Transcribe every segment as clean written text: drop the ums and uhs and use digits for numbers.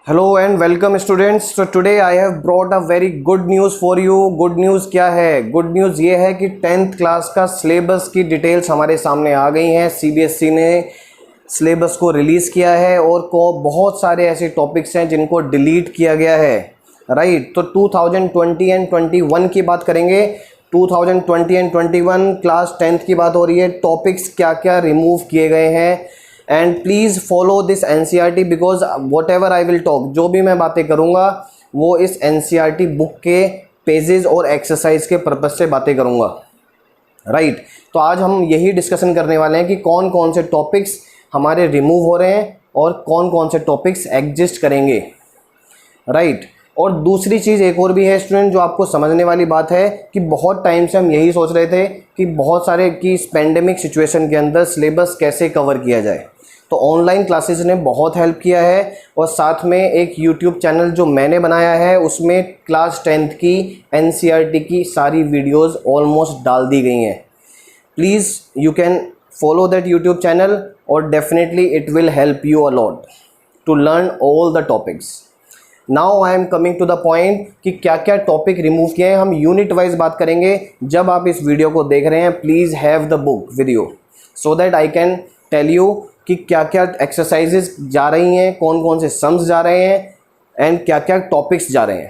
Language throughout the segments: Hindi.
Hello and welcome students. So today I have brought a very good news for you. Good news क्या है? Good news ये है कि 10th क्लास का सिलेबस की डिटेल्स हमारे सामने आ गई हैं। CBSE ने सिलेबस को रिलीज़ किया है और बहुत सारे ऐसे टॉपिक्स हैं जिनको डिलीट किया गया है, राइट। तो 2020 एंड 21 की बात करेंगे। 2020 एंड 21 क्लास 10th की बात हो रही है। टॉपिक्स क्या क्या रिमूव किए गए हैं and please follow this NCERT because what ever I will talk, जो भी मैं बातें करूँगा वो इस NCERT बुक के पेजेस और एक्सरसाइज के पर्पज़ से बातें करूँगा, राइट। तो आज हम यही डिस्कशन करने वाले हैं कि कौन कौन से टॉपिक्स हमारे रिमूव हो रहे हैं और कौन कौन से टॉपिक्स एग्जिस्ट करेंगे, राइट। और दूसरी चीज़ एक और भी है स्टूडेंट जो आपको समझने वाली बात है कि बहुत टाइम से हम यही सोच रहे थे कि बहुत सारे कि इस पेंडेमिक सिचुएशन के अंदर सिलेबस कैसे कवर किया जाए। तो ऑनलाइन क्लासेस ने बहुत हेल्प किया है और साथ में एक यूट्यूब चैनल जो मैंने बनाया है उसमें क्लास 10th की NCERT की सारी वीडियोस ऑलमोस्ट डाल दी गई हैं। Please you can follow that YouTube channel और definitely it will help you a lot to learn all the topics. Now I am coming to the point कि क्या क्या टॉपिक रिमूव किए हैं। हम यूनिट वाइज बात करेंगे। जब आप इस वीडियो को देख रहे हैं please have the book video so that I can tell you कि क्या क्या एक्सरसाइजेज जा रही हैं, कौन कौन से सम्स जा रहे हैं एंड क्या क्या टॉपिक्स जा रहे हैं,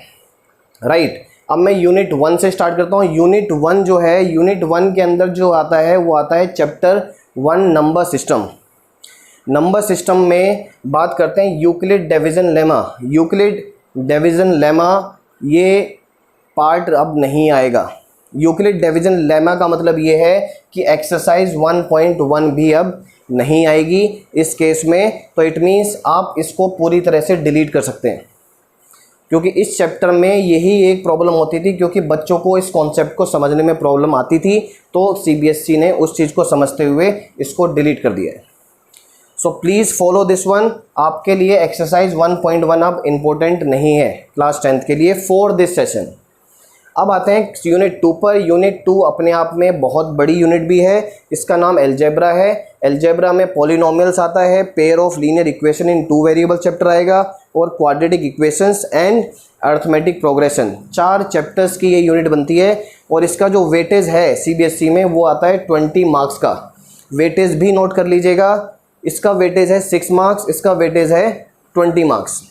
राइट। अब मैं यूनिट 1 से स्टार्ट करता हूँ। यूनिट 1 जो है, यूनिट 1 के अंदर जो आता है वो आता है chapter 1 number system. Number system में बात करते हैं Euclid division lemma. Euclid division lemma ये पार्ट अब नहीं आएगा। यूक्लिड डिवीज़न लेमा का मतलब ये है कि एक्सरसाइज 1.1 भी अब नहीं आएगी इस केस में। तो इट मीन्स आप इसको पूरी तरह से डिलीट कर सकते हैं क्योंकि इस चैप्टर में यही एक प्रॉब्लम होती थी, क्योंकि बच्चों को इस कॉन्सेप्ट को समझने में प्रॉब्लम आती थी। तो CBSE ने उस चीज़ को समझते हुए इसको डिलीट कर दिया है। So please follow this one. आपके लिए एक्सरसाइज 1.1 अब इम्पोर्टेंट नहीं है क्लास 10th के लिए फॉर दिस सेशन। अब आते हैं यूनिट 2 पर। यूनिट 2 अपने आप में बहुत बड़ी यूनिट भी है। इसका नाम एल्जेब्रा है। एल्जेब्रा में पॉलिनोमियल्स आता है, pair of linear equation in 2 variable chapter आएगा और quadratic equations and arithmetic progression. 4 chapters की ये यूनिट बनती है और इसका जो वेटेज है CBSE में वो आता है 20 मार्क्स का। वेटेज भी नोट कर लीजिएगा। इसका वेटेज है 6 मार्क्स, इसका वेटेज है 20 मार्क्स।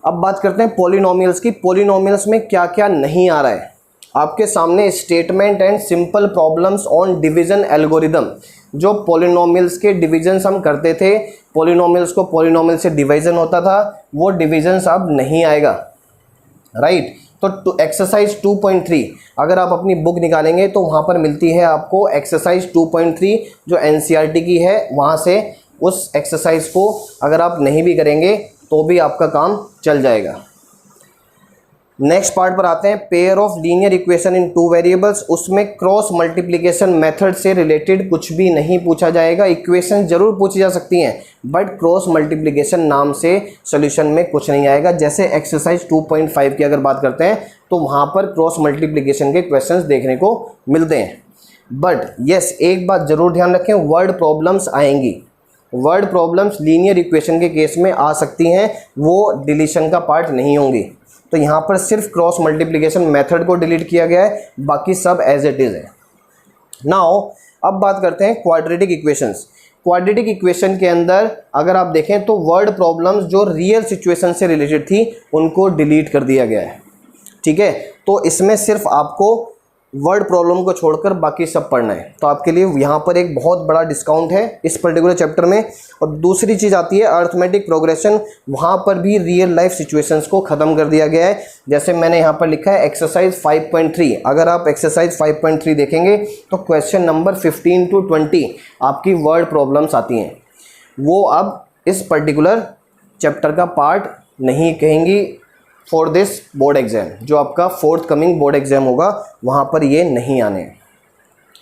अब बात करते हैं पॉलिनोमियल्स की। पॉलिनोमियल्स में क्या क्या नहीं आ रहा है आपके सामने। Statement and simple problems on division algorithm. जो पॉलिनोमियल्स के डिविजन्स हम करते थे, पॉलिनोमियल्स को पॉलिनोमियल से डिवीजन होता था, वो डिविजन्स अब नहीं आएगा, राइट। तो एक्सरसाइज 2.3 अगर आप अपनी बुक निकालेंगे तो वहाँ पर मिलती है आपको एक्सरसाइज 2.3 जो NCERT की है। वहाँ से उस एक्सरसाइज को अगर आप नहीं भी करेंगे तो भी आपका काम चल जाएगा। नेक्स्ट पार्ट पर आते हैं, pair of linear equation in 2 variables. उसमें क्रॉस मल्टीप्लिकेशन मेथड से रिलेटेड कुछ भी नहीं पूछा जाएगा। इक्वेशन जरूर पूछी जा सकती हैं बट क्रॉस मल्टीप्लिकेशन नाम से सॉल्यूशन में कुछ नहीं आएगा। जैसे एक्सरसाइज 2.5 की अगर बात करते हैं तो वहाँ पर क्रॉस मल्टीप्लिकेशन के क्वेश्चंस देखने को मिलते हैं। बट यस, एक बात ज़रूर ध्यान रखें, वर्ड प्रॉब्लम्स आएंगी। वर्ड प्रॉब्लम्स लीनियर इक्वेशन के केस में आ सकती हैं, वो डिलीशन का पार्ट नहीं होंगी। तो यहाँ पर सिर्फ क्रॉस मल्टीप्लिकेशन मेथड को डिलीट किया गया है, बाकी सब एज इट इज़ है। नाउ अब बात करते हैं क्वाड्रेटिक इक्वेशंस। क्वाड्रेटिक इक्वेशन के अंदर अगर आप देखें तो वर्ड प्रॉब्लम्स जो रियल सिचुएशन से रिलेटेड थी उनको डिलीट कर दिया गया है, ठीक है। तो इसमें सिर्फ आपको वर्ड प्रॉब्लम को छोड़कर बाकी सब पढ़ना है। तो आपके लिए यहाँ पर एक बहुत बड़ा डिस्काउंट है इस पर्टिकुलर चैप्टर में। और दूसरी चीज़ आती है अर्थमेटिक प्रोग्रेशन। वहाँ पर भी रियल लाइफ सिचुएशंस को ख़त्म कर दिया गया है। जैसे मैंने यहाँ पर लिखा है एक्सरसाइज 5.3। अगर आप एक्सरसाइज 5.3 देखेंगे तो क्वेश्चन नंबर 15 to 20 आपकी वर्ड प्रॉब्लम्स आती हैं। वो अब इस पर्टिकुलर चैप्टर का पार्ट नहीं कहेंगी फॉर दिस बोर्ड एग्ज़ाम। जो आपका फोर्थ कमिंग बोर्ड एग्ज़ाम होगा वहाँ पर ये नहीं आने,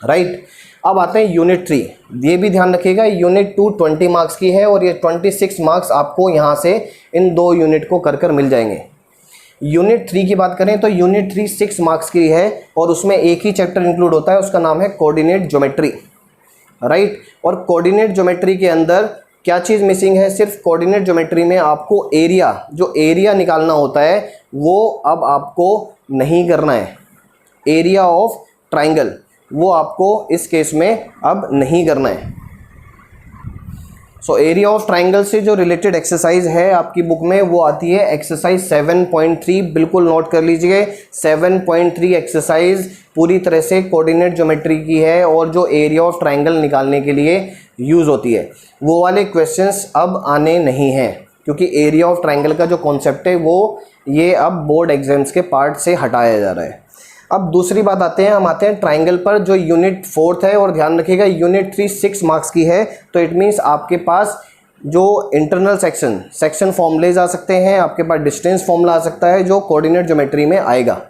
राइट। अब आते हैं यूनिट 3। ये भी ध्यान रखिएगा, यूनिट 2 20 मार्क्स की है और ये 26 मार्क्स आपको यहाँ से इन 2 यूनिट को कर मिल जाएंगे। यूनिट 3 की बात करें तो यूनिट 3 6 मार्क्स की है और उसमें एक ही चैप्टर इंक्लूड होता है, उसका नाम है कोऑर्डिनेट ज्योमेट्री, राइट। और कोऑर्डिनेट ज्योमेट्री के अंदर क्या चीज़ मिसिंग है, सिर्फ कोऑर्डिनेट ज्योमेट्री में आपको एरिया, जो एरिया निकालना होता है वो अब आपको नहीं करना है। एरिया ऑफ ट्राइंगल वो आपको इस केस में अब नहीं करना है। सो एरिया ऑफ ट्राइंगल से जो रिलेटेड एक्सरसाइज है आपकी बुक में वो आती है एक्सरसाइज 7.3, बिल्कुल नोट कर लीजिए। 7.3 एक्सरसाइज पूरी तरह से कोऑर्डिनेट ज्योमेट्री की है और जो एरिया ऑफ ट्राइंगल निकालने के लिए यूज़ होती है। वो वाले क्वेश्चंस अब आने नहीं हैं क्योंकि एरिया ऑफ ट्राइंगल का जो कॉन्सेप्ट है वो ये अब बोर्ड एग्जाम्स के पार्ट से हटाया जा रहा है। अब दूसरी बात हम आते हैं ट्राइंगल पर, जो यूनिट 4 है, और ध्यान रखिएगा यूनिट 3 6 मार्क्स की है, तो इट मीन्स आपके पास जो इंटरनल सेक्शन फॉर्मूलेज आ सकते हैं, आपके पास डिस्टेंस फॉर्मूला आ सकता है जो कोऑर्डिनेट ज्योमेट्री में आएगा।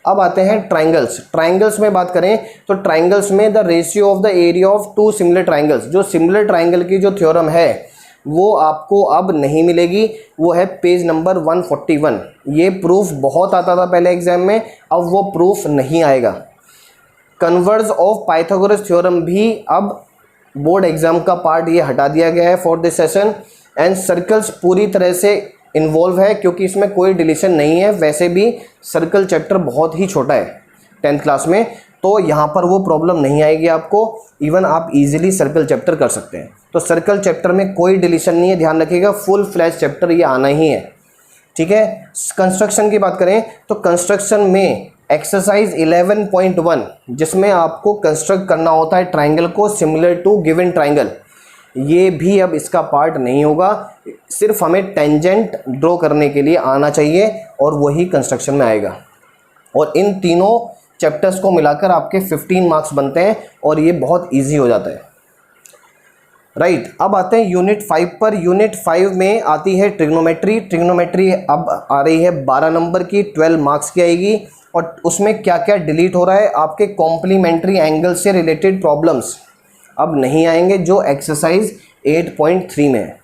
अब आते हैं ट्राइंगल्स में बात करें तो ट्राइंगल्स में the ratio of the area of two similar triangles, जो सिमिलर ट्राइंगल की जो थ्योरम है वो आपको अब नहीं मिलेगी, वो है पेज नंबर 141। ये प्रूफ बहुत आता था पहले एग्जाम में, अब वो प्रूफ नहीं आएगा। कन्वर्ज ऑफ पाइथागोरस थ्योरम भी अब बोर्ड एग्जाम का पार्ट ये हटा दिया गया है for this session. And circles पूरी तरह से इन्वॉल्व है क्योंकि इसमें कोई डिलीशन नहीं है। वैसे भी सर्कल चैप्टर बहुत ही छोटा है 10th क्लास में, तो यहाँ पर वो प्रॉब्लम नहीं आएगी आपको। इवन आप इजीली सर्कल चैप्टर कर सकते हैं। तो सर्कल चैप्टर में कोई डिलीशन नहीं है, ध्यान रखिएगा, फुल फ्लैश चैप्टर ये आना ही है, ठीक है। कंस्ट्रक्शन की बात करें तो कंस्ट्रक्शन में एक्सरसाइज 11.1 जिसमें आपको कंस्ट्रक्ट करना होता है ट्राइंगल को सिमिलर टू गिवन ट्राइंगल, ये भी अब इसका पार्ट नहीं होगा। सिर्फ हमें टेंजेंट ड्रॉ करने के लिए आना चाहिए और वही कंस्ट्रक्शन में आएगा। और इन तीनों चैप्टर्स को मिलाकर आपके 15 मार्क्स बनते हैं और ये बहुत ईजी हो जाता है, राइट। अब आते हैं यूनिट 5 पर। यूनिट 5 में आती है ट्रिग्नोमेट्री अब आ रही है 12 नंबर की, 12 मार्क्स की आएगी। और उसमें क्या क्या डिलीट हो रहा है, आपके कॉम्प्लीमेंट्री एंगल से रिलेटेड प्रॉब्लम्स अब नहीं आएंगे जो एक्सरसाइज 8.3 में है।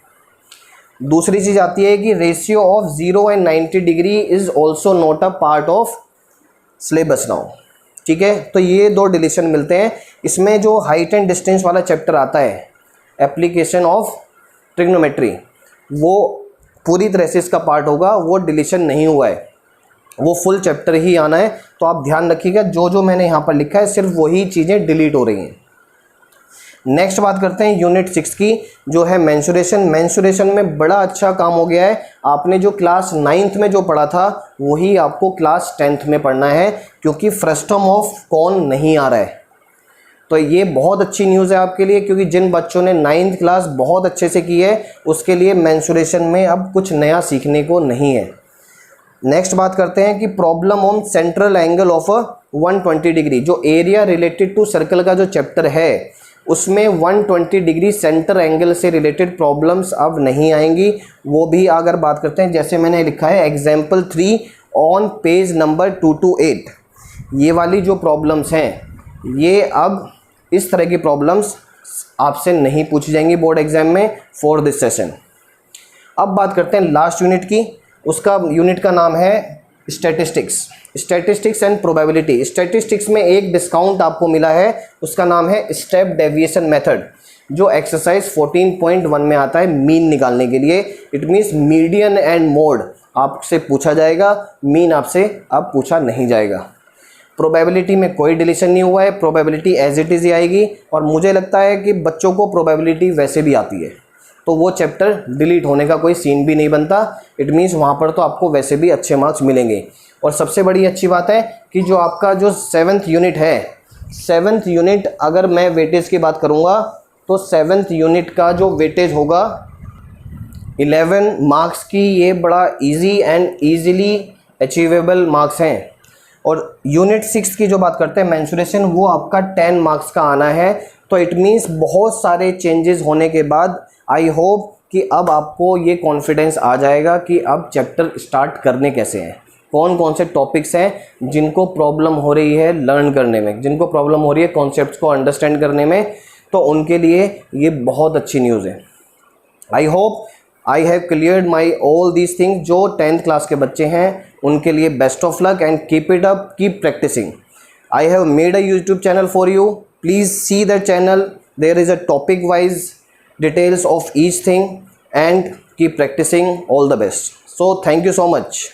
दूसरी चीज़ आती है कि ratio of 0 and 90 degree is also not a part of syllabus now, ठीक है। तो ये दो डिलीशन मिलते हैं। इसमें जो हाइट एंड डिस्टेंस वाला चैप्टर आता है एप्लीकेशन ऑफ ट्रिग्नोमेट्री, वो पूरी तरह से इसका पार्ट होगा, वो डिलीशन नहीं हुआ है, वो फुल चैप्टर ही आना है। तो आप ध्यान रखिएगा जो जो मैंने यहाँ पर लिखा है सिर्फ वही चीज़ें डिलीट हो रही हैं। नेक्स्ट बात करते हैं यूनिट 6 की, जो है मेंसुरेशन में बड़ा अच्छा काम हो गया है। आपने जो क्लास 9th में जो पढ़ा था वही आपको क्लास 10th में पढ़ना है क्योंकि फ्रस्टम ऑफ कॉन नहीं आ रहा है। तो ये बहुत अच्छी न्यूज़ है आपके लिए क्योंकि जिन बच्चों ने 9th क्लास बहुत अच्छे से की है उसके लिए मेंसुरेशन में अब कुछ नया सीखने को नहीं है। नेक्स्ट बात करते हैं कि problem on central angle of 120 degree, जो एरिया रिलेटेड टू सर्कल का जो चैप्टर है उसमें 120 डिग्री सेंटर एंगल से रिलेटेड प्रॉब्लम्स अब नहीं आएंगी। वो भी अगर बात करते हैं जैसे मैंने लिखा है एग्जाम्पल 3 ऑन पेज नंबर 228, ये वाली जो प्रॉब्लम्स हैं ये अब इस तरह की प्रॉब्लम्स आपसे नहीं पूछी जाएंगी बोर्ड एग्जाम में फॉर दिस सेशन। अब बात करते हैं लास्ट यूनिट की, उसका यूनिट का नाम है स्टैटिस्टिक्स एंड प्रोबेबिलिटी। स्टैटिस्टिक्स में एक डिस्काउंट आपको मिला है, उसका नाम है स्टेप डेविएशन मेथड, जो एक्सरसाइज 14.1 में आता है मीन निकालने के लिए। It means median and mode आपसे पूछा जाएगा, मीन आपसे अब पूछा नहीं जाएगा। प्रोबेबिलिटी में कोई डिलीशन नहीं हुआ है, प्रोबेबिलिटी एज इट इज़ ही आएगी। और मुझे लगता है कि बच्चों को प्रोबेबिलिटी वैसे भी आती है तो वो चैप्टर डिलीट होने का कोई सीन भी नहीं बनता। इट मीन्स वहाँ पर तो आपको वैसे भी अच्छे मार्क्स मिलेंगे। और सबसे बड़ी अच्छी बात है कि जो आपका जो 7th यूनिट है, 7th यूनिट अगर मैं वेटेज की बात करूँगा तो 7th यूनिट का जो वेटेज होगा 11 मार्क्स की, ये बड़ा easy and easily achievable marks हैं। और यूनिट 6 की जो बात करते हैं मेंसुरेशन, वो आपका 10 मार्क्स का आना है। तो इट मीन्स बहुत सारे चेंजेस होने के बाद आई होप कि अब आपको ये कॉन्फिडेंस आ जाएगा कि अब चैप्टर स्टार्ट करने कैसे हैं, कौन कौन से टॉपिक्स हैं जिनको प्रॉब्लम हो रही है लर्न करने में, जिनको प्रॉब्लम हो रही है कॉन्सेप्ट्स को अंडरस्टैंड करने में, तो उनके लिए ये बहुत अच्छी न्यूज़ है। I hope I have cleared my all these things. जो 10th क्लास के बच्चे हैं उनके लिए best of luck and keep it up, keep practicing. I have made a YouTube channel for you, please see that channel. There is a topic wise details of each thing and keep practicing. All the best. So thank you so much.